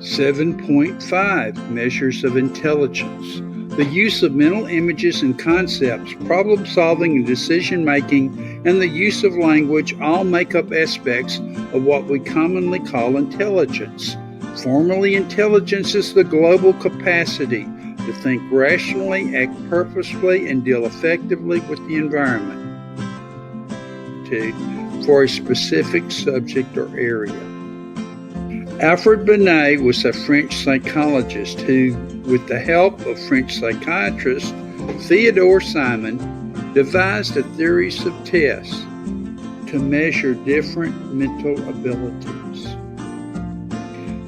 7.5 Measures of Intelligence. The use of mental images and concepts, problem solving and decision making, and the use of language all make up aspects of what we commonly call intelligence. Formally, intelligence is the global capacity to think rationally, act purposefully, and deal effectively with the environment for a specific subject or area. Alfred Binet was a French psychologist who, with the help of French psychiatrist Theodore Simon, devised a series of tests to measure different mental abilities.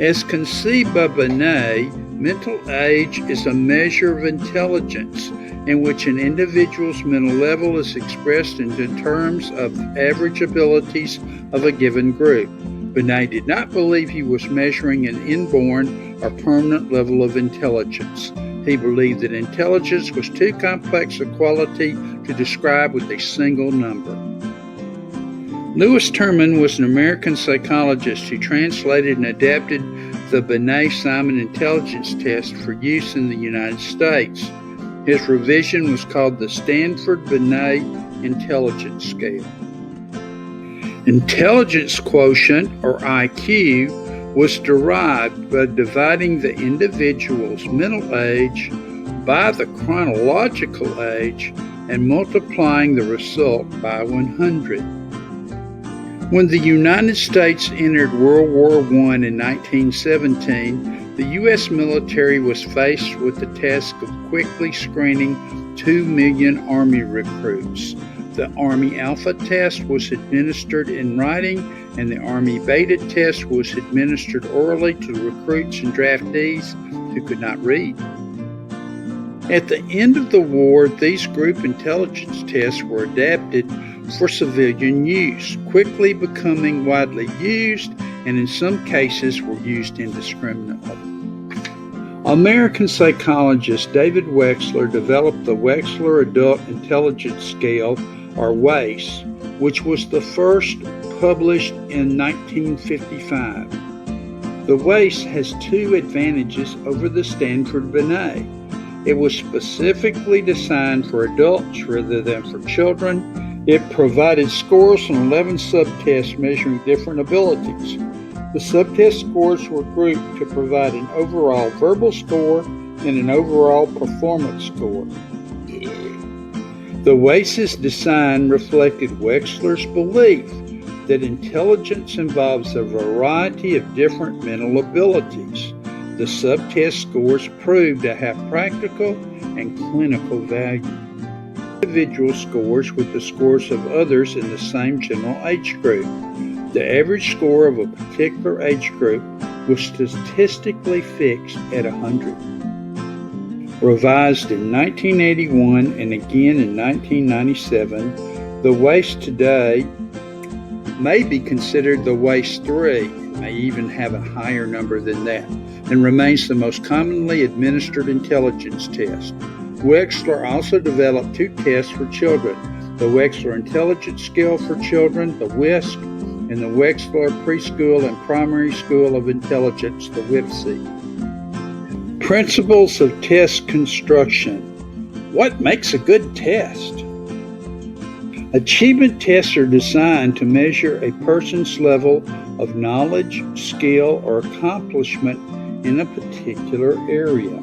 As conceived by Binet, mental age is a measure of intelligence in which an individual's mental level is expressed in terms of average abilities of a given group. Binet did not believe he was measuring an inborn or permanent level of intelligence. He believed that intelligence was too complex a quality to describe with a single number. Louis Terman was an American psychologist who translated and adapted the Binet-Simon intelligence test for use in the United States. His revision was called the Stanford-Binet Intelligence Scale. Intelligence quotient, or IQ, was derived by dividing the individual's mental age by the chronological age and multiplying the result by 100. When the United States entered World War I in 1917, the U.S. military was faced with the task of quickly screening 2 million Army recruits. The Army Alpha test was administered in writing, and the Army Beta test was administered orally to recruits and draftees who could not read. At the end of the war, these group intelligence tests were adapted for civilian use, quickly becoming widely used, and in some cases were used indiscriminately. American psychologist David Weschler developed the Weschler Adult Intelligence Scale, or WAIS, which was the first published in 1955. The WAIS has two advantages over the Stanford Binet. It was specifically designed for adults rather than for children. It provided scores on 11 subtests measuring different abilities. The subtest scores were grouped to provide an overall verbal score and an overall performance score. The WAIS's design reflected Wechsler's belief that intelligence involves a variety of different mental abilities. The subtest scores proved to have practical and clinical value. Individual scores with the scores of others in the same general age group. The average score of a particular age group was statistically fixed at 100. Revised in 1981 and again in 1997, the WAIS today may be considered the WAIS 3, may even have a higher number than that, and remains the most commonly administered intelligence test. Weschler also developed two tests for children, the Weschler Intelligence Scale for Children, the WISC, and the Weschler Preschool and Primary School of Intelligence, the WIPSI. Principles of test construction. What makes a good test? Achievement tests are designed to measure a person's level of knowledge, skill, or accomplishment in a particular area.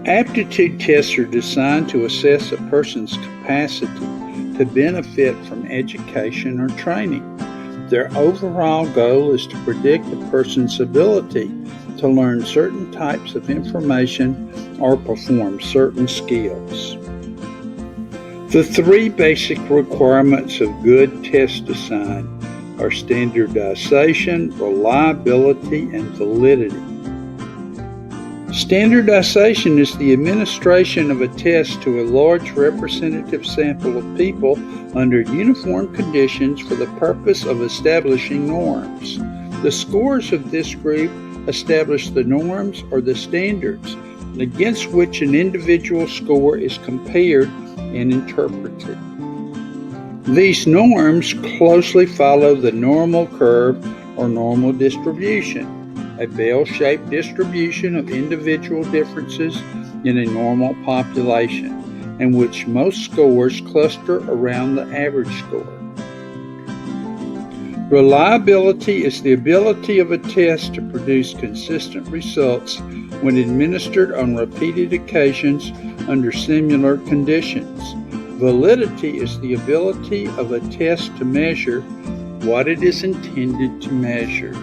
Aptitude tests are designed to assess a person's capacity to benefit from education or training. Their overall goal is to predict a person's ability to learn certain types of information or perform certain skills. The three basic requirements of good test design are standardization, reliability, and validity. Standardization is the administration of a test to a large representative sample of people under uniform conditions for the purpose of establishing norms. The scores of this group establish the norms or the standards against which an individual score is compared and interpreted. These norms closely follow the normal curve or normal distribution. a bell-shaped distribution of individual differences in a normal population, in which most scores cluster around the average score. Reliability is the ability of a test to produce consistent results when administered on repeated occasions under similar conditions. Validity is the ability of a test to measure what it is intended to measure.